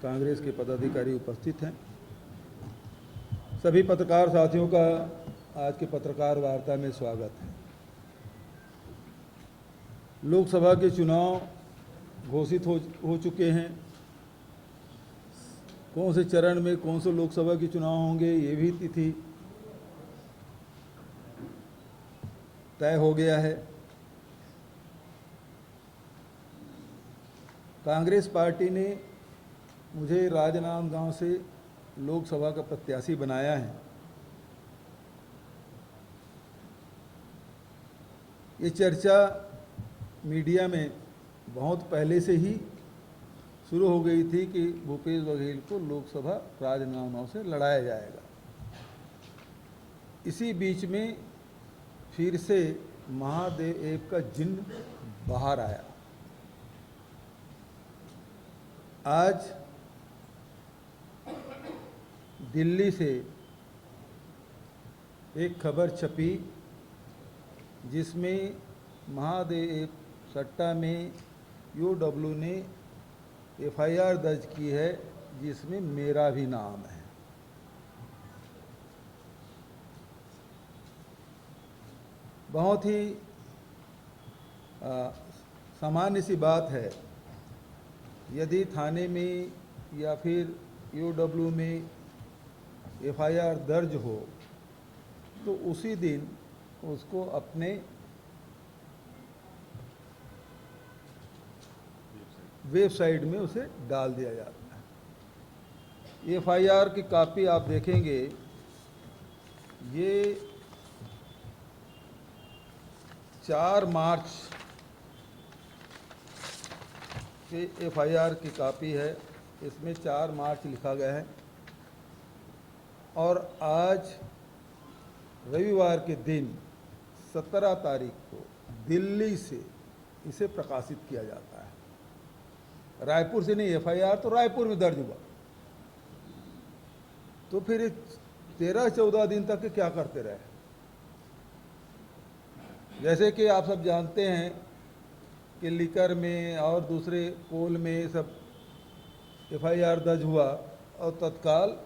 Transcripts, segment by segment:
कांग्रेस के पदाधिकारी उपस्थित हैं, सभी पत्रकार साथियों का आज के पत्रकार वार्ता में स्वागत है। लोकसभा के चुनाव घोषित हो चुके हैं। कौन से चरण में कौन से लोकसभा के चुनाव होंगे ये भी तिथि तय हो गया है। कांग्रेस पार्टी ने मुझे राजनांदगांव से लोकसभा का प्रत्याशी बनाया है। ये चर्चा मीडिया में बहुत पहले से ही शुरू हो गई थी कि भूपेश बघेल को लोकसभा राजनांदगांव से लड़ाया जाएगा। इसी बीच में फिर से महादेव का जिन्न बाहर आया। आज दिल्ली से एक खबर छपी जिसमें महादेव सट्टा में यूडब्ल्यू ने एफआईआर दर्ज की है जिसमें मेरा भी नाम है। बहुत ही सामान्य सी बात है, यदि थाने में या फिर यूडब्ल्यू में एफआईआर दर्ज हो तो उसी दिन उसको अपने वेबसाइट में उसे डाल दिया जाता है। एफआईआर की कॉपी आप देखेंगे, ये 4 मार्च के एफआईआर की कॉपी है। इसमें 4 मार्च लिखा गया है और आज रविवार के दिन 17 तारीख को दिल्ली से इसे प्रकाशित किया जाता है। रायपुर से नहीं, एफआईआर तो रायपुर में दर्ज हुआ। तो फिर 13-14 दिन तक क्या करते रहे? जैसे कि आप सब जानते हैं कि लीकर में और दूसरे कोल में सब एफआईआर दर्ज हुआ और तत्काल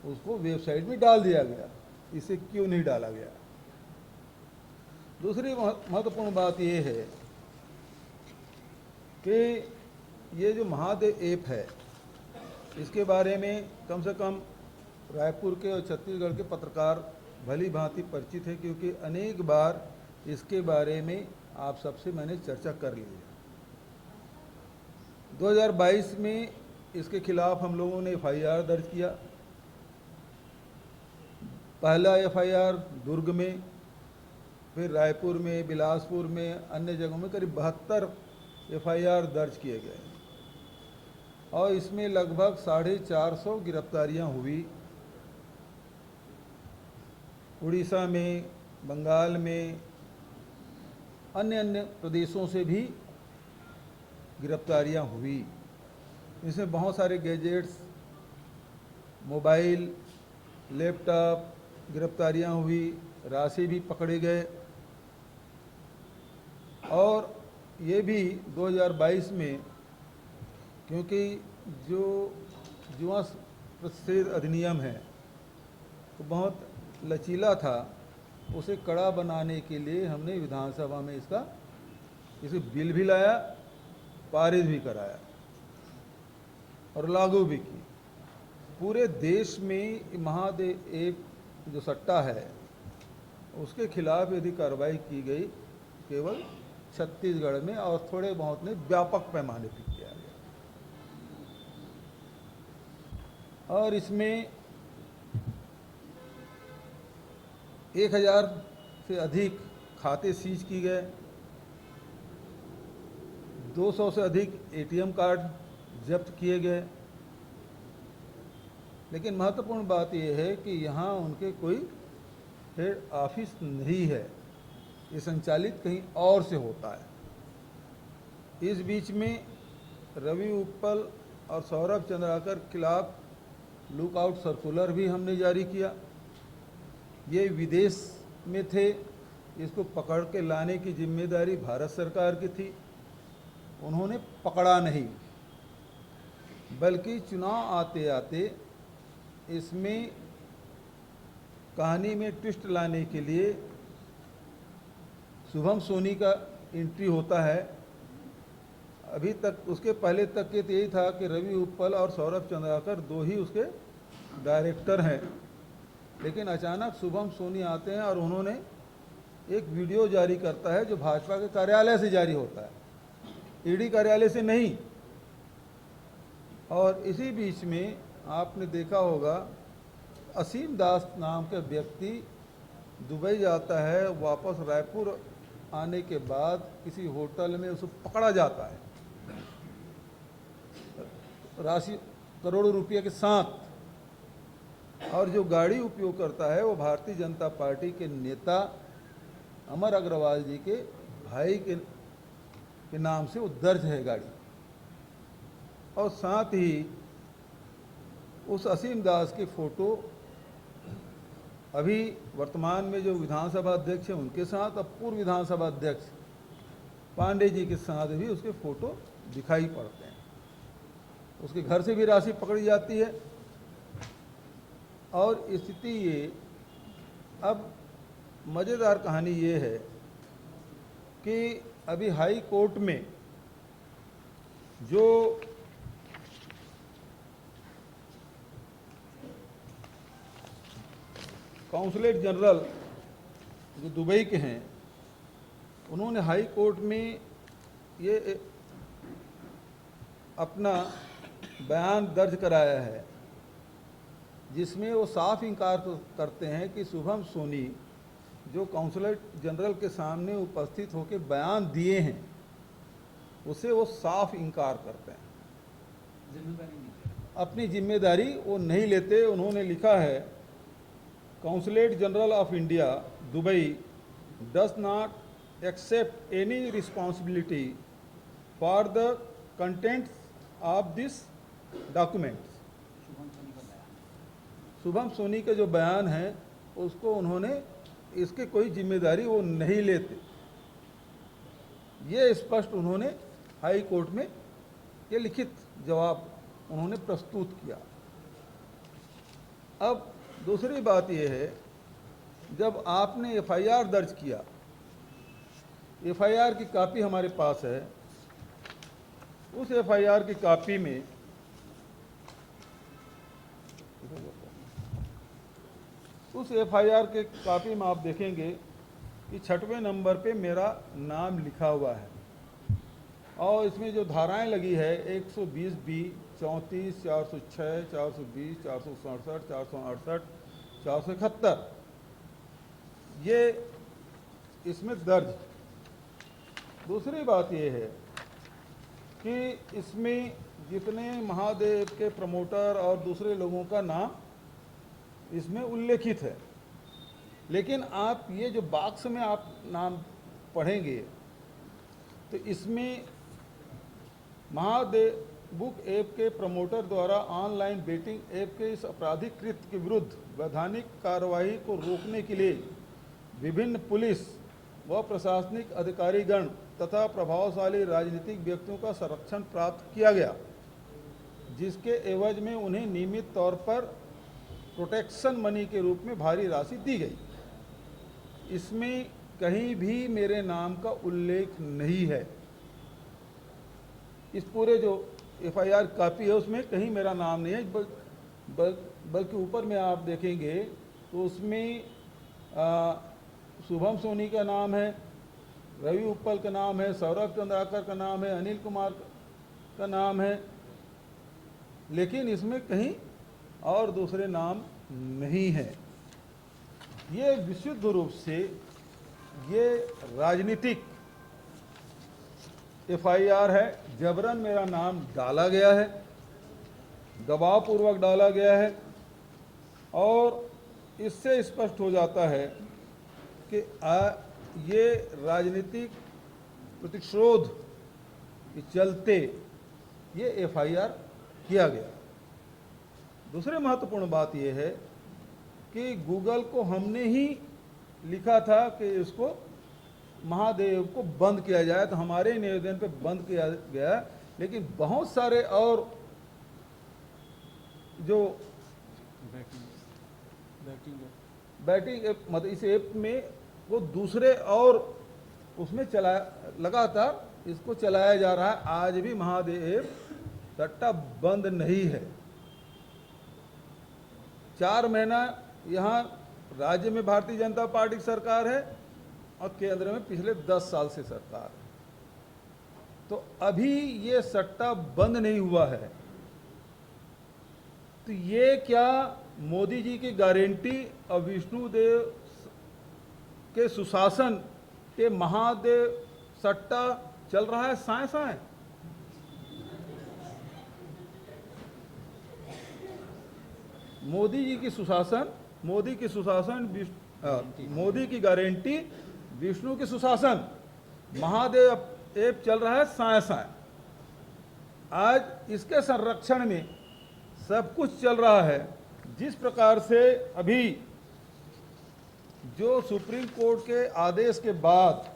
उसको वेबसाइट में डाल दिया गया। इसे क्यों नहीं डाला गया? दूसरी महत्वपूर्ण बात यह है कि ये जो महादेव ऐप है, इसके बारे में कम से कम रायपुर के और छत्तीसगढ़ के पत्रकार भली भांति परिचित हैं, क्योंकि अनेक बार इसके बारे में आप सबसे मैंने चर्चा कर ली है। 2022 में इसके खिलाफ हम लोगों ने एफआईआर दर्ज किया। पहला एफआईआर दुर्ग में, फिर रायपुर में, बिलासपुर में, अन्य जगहों में करीब 72 एफआईआर दर्ज किए गए और इसमें लगभग 450 गिरफ्तारियां हुई। उड़ीसा में, बंगाल में, अन्य प्रदेशों से भी गिरफ्तारियां हुई। इसमें बहुत सारे गैजेट्स, मोबाइल, लैपटॉप गिरफ्तारियां हुई, राशि भी पकड़े गए। और ये भी 2022 में, क्योंकि जो जुआ प्रतिषेध अधिनियम है तो बहुत लचीला था, उसे कड़ा बनाने के लिए हमने विधानसभा में इसे बिल भी लाया, पारित भी कराया और लागू भी की। पूरे देश में महादेव ऐप जो सट्टा है उसके खिलाफ यदि कार्रवाई की गई, केवल छत्तीसगढ़ में और थोड़े बहुत ने व्यापक पैमाने पर किया गया। और इसमें 1000 से अधिक खाते सीज किए गए, 200 से अधिक एटीएम कार्ड जब्त किए गए। लेकिन महत्वपूर्ण बात यह है कि यहाँ उनके कोई हेड ऑफिस नहीं है, ये संचालित कहीं और से होता है। इस बीच में रवि उपल और सौरभ चंद्राकर के खिलाफ लुकआउट सर्कुलर भी हमने जारी किया। ये विदेश में थे, इसको पकड़ के लाने की जिम्मेदारी भारत सरकार की थी, उन्होंने पकड़ा नहीं। बल्कि चुनाव आते आते इसमें कहानी में ट्विस्ट लाने के लिए शुभम सोनी का एंट्री होता है। अभी तक उसके पहले तक के तो यही था कि रवि उत्पल और सौरभ चंद्राकर दो ही उसके डायरेक्टर हैं, लेकिन अचानक शुभम सोनी आते हैं और उन्होंने एक वीडियो जारी करता है जो भाजपा के कार्यालय से जारी होता है, ईडी कार्यालय से नहीं। और इसी बीच में आपने देखा होगा असीम दास नाम के व्यक्ति दुबई जाता है, वापस रायपुर आने के बाद किसी होटल में उसको पकड़ा जाता है राशि करोड़ों रुपये के साथ, और जो गाड़ी उपयोग करता है वो भारतीय जनता पार्टी के नेता अमर अग्रवाल जी के भाई के नाम से वो दर्ज है गाड़ी। और साथ ही उस असीम दास की फ़ोटो अभी वर्तमान में जो विधानसभा अध्यक्ष हैं उनके साथ, अब पूर्व विधानसभा अध्यक्ष पांडे जी के साथ भी उसके फ़ोटो दिखाई पड़ते हैं। उसके घर से भी राशि पकड़ी जाती है। और स्थिति ये, अब मज़ेदार कहानी ये है कि अभी हाई कोर्ट में जो काउंसलेट जनरल जो दुबई के हैं, उन्होंने हाई कोर्ट में ये अपना बयान दर्ज कराया है, जिसमें वो साफ इनकार करते हैं कि शुभम सोनी जो काउंसलेट जनरल के सामने उपस्थित होकर बयान दिए हैं उसे वो साफ इनकार करते हैं, अपनी जिम्मेदारी वो नहीं लेते। उन्होंने लिखा है, consulate general of India Dubai does not accept any responsibility for the contents of this documents. Shubham Soni का जो बयान है उसको उन्होंने, इसके कोई जिम्मेदारी वो नहीं लेते, ये स्पष्ट उन्होंने हाई कोर्ट में ये लिखित जवाब उन्होंने प्रस्तुत किया। अब दूसरी बात यह है, जब आपने एफआईआर दर्ज किया, एफआईआर की कॉपी हमारे पास है, उस एफआईआर की कॉपी में के कॉपी में आप देखेंगे कि 6वें नंबर पे मेरा नाम लिखा हुआ है और इसमें जो धाराएं लगी है 120B, 34, 406, 420, 467, 468, 471, ये इसमें दर्ज। दूसरी बात ये है कि इसमें जितने महादेव के प्रमोटर और दूसरे लोगों का नाम इसमें उल्लेखित है, लेकिन आप ये जो बॉक्स में आप नाम पढ़ेंगे तो इसमें महादेव बुक ऐप के प्रमोटर द्वारा ऑनलाइन बेटिंग ऐप के इस आपराधिक कृत्य के विरुद्ध वैधानिक कार्रवाई को रोकने के लिए विभिन्न पुलिस व प्रशासनिक अधिकारीगण तथा प्रभावशाली राजनीतिक व्यक्तियों का संरक्षण प्राप्त किया गया, जिसके एवज में उन्हें नियमित तौर पर प्रोटेक्शन मनी के रूप में भारी राशि दी गई। इसमें कहीं भी मेरे नाम का उल्लेख नहीं है। इस पूरे जो एफआईआर कॉपी है उसमें कहीं मेरा नाम नहीं है, बल्कि ऊपर में आप देखेंगे तो उसमें शुभम सोनी का नाम है, रवि उत्पल का नाम है, सौरभ चंद्राकर का नाम है, अनिल कुमार का नाम है, लेकिन इसमें कहीं और दूसरे नाम नहीं है। ये विशुद्ध रूप से ये राजनीतिक एफआईआर है, जबरन मेरा नाम डाला गया है, दबावपूर्वक डाला गया है। और इससे स्पष्ट हो जाता है कि ये राजनीतिक प्रतिशोध के चलते ये एफआईआर किया गया। दूसरी महत्वपूर्ण बात यह है कि गूगल को हमने ही लिखा था कि इसको महादेव को बंद किया जाए, तो हमारे निवेदन पे बंद किया गया, लेकिन बहुत सारे और जो बैटिंग ऐप, मतलब इस ऐप में वो दूसरे और उसमें चला लगातार इसको चलाया जा रहा है। आज भी महादेव सट्टा बंद नहीं है। 4 महीना यहाँ राज्य में भारतीय जनता पार्टी की सरकार है और केंद्र में पिछले 10 साल से सरकार है। तो अभी ये सट्टा बंद नहीं हुआ है। तो ये क्या मोदी जी की गारंटी और विष्णुदेव के सुशासन के महादेव सट्टा चल रहा है साए साए? मोदी जी की सुशासन, मोदी की सुशासन, मोदी की गारंटी, विष्णु की सुशासन, महादेव ऐप चल रहा है साए साए। आज इसके संरक्षण में सब कुछ चल रहा है। जिस प्रकार से अभी जो सुप्रीम कोर्ट के आदेश के बाद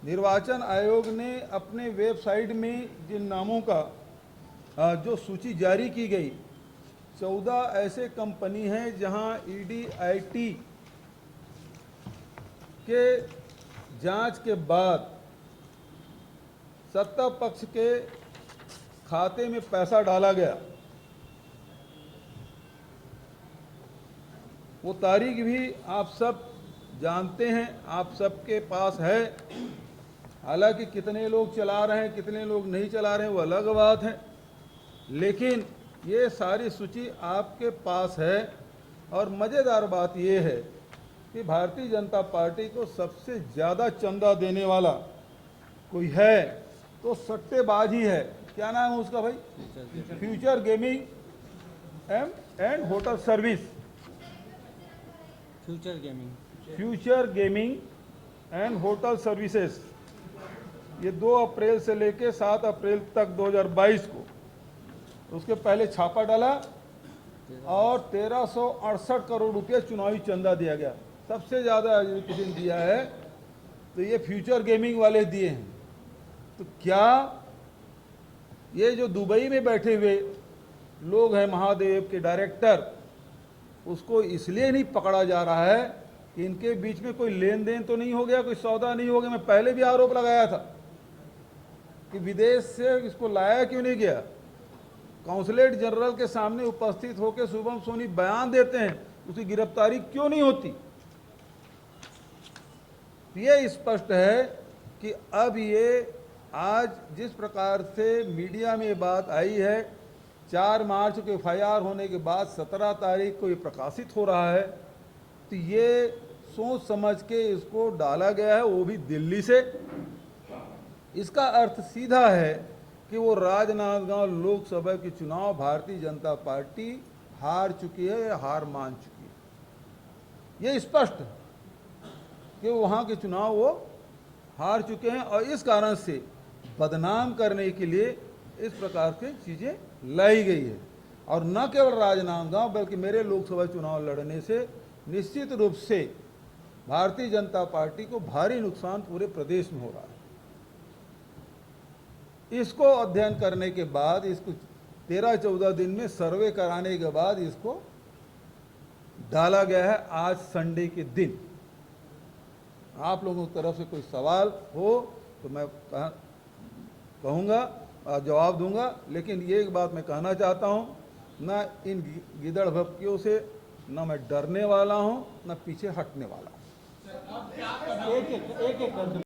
निर्वाचन आयोग ने अपने वेबसाइट में जिन नामों का जो सूची जारी की गई, 14 ऐसे कंपनी हैं जहां ईडी आईटी के जांच के बाद सत्ता पक्ष के खाते में पैसा डाला गया। वो तारीख भी आप सब जानते हैं, आप सबके पास है। हालांकि कितने लोग चला रहे हैं, कितने लोग नहीं चला रहे हैं, वो अलग बात है, लेकिन ये सारी सूची आपके पास है। और मज़ेदार बात ये है कि भारतीय जनता पार्टी को सबसे ज़्यादा चंदा देने वाला कोई है तो सट्टेबाज ही है। क्या नाम है उसका भाई? Future gaming and hotel service. Future gaming and hotel services. ये 2 अप्रैल से लेके 7 अप्रैल तक 2022 को, उसके पहले छापा डाला और 1368 करोड़ रुपये चुनावी चंदा दिया गया। सबसे ज़्यादा किसी ने दिया है तो ये फ्यूचर गेमिंग वाले दिए हैं। तो क्या ये जो दुबई में बैठे हुए लोग हैं महादेव के डायरेक्टर, उसको इसलिए नहीं पकड़ा जा रहा है कि इनके बीच में कोई लेन देन तो नहीं हो गया, कोई सौदा नहीं हो गया? मैं पहले भी आरोप लगाया था कि विदेश से इसको लाया क्यों नहीं गया। काउंसलेट जनरल के सामने उपस्थित होकर शुभम सोनी बयान देते हैं, उसकी गिरफ्तारी क्यों नहीं होती? ये स्पष्ट है कि अब ये आज जिस प्रकार से मीडिया में बात आई है, 4 मार्च को एफआईआर होने के बाद 17 तारीख को ये प्रकाशित हो रहा है, तो ये सोच समझ के इसको डाला गया है, वो भी दिल्ली से। इसका अर्थ सीधा है कि वो राजनांदगांव लोकसभा के चुनाव भारतीय जनता पार्टी हार चुकी है या हार मान चुकी है। ये स्पष्ट है कि वहाँ के चुनाव वो हार चुके हैं और इस कारण से बदनाम करने के लिए इस प्रकार की चीज़ें लाई गई है। और न केवल राजनांदगांव बल्कि मेरे लोकसभा चुनाव लड़ने से निश्चित रूप से भारतीय जनता पार्टी को भारी नुकसान पूरे प्रदेश में हो रहा है। इसको अध्ययन करने के बाद, इसको 13-14 दिन में सर्वे कराने के बाद इसको डाला गया है आज संडे के दिन। आप लोगों की तरफ से कोई सवाल हो तो मैं कहूँगा, जवाब दूंगा, लेकिन ये एक बात मैं कहना चाहता हूँ, ना इन गिदड़ भपकियों से ना मैं डरने वाला हूँ, ना पीछे हटने वाला हूँ।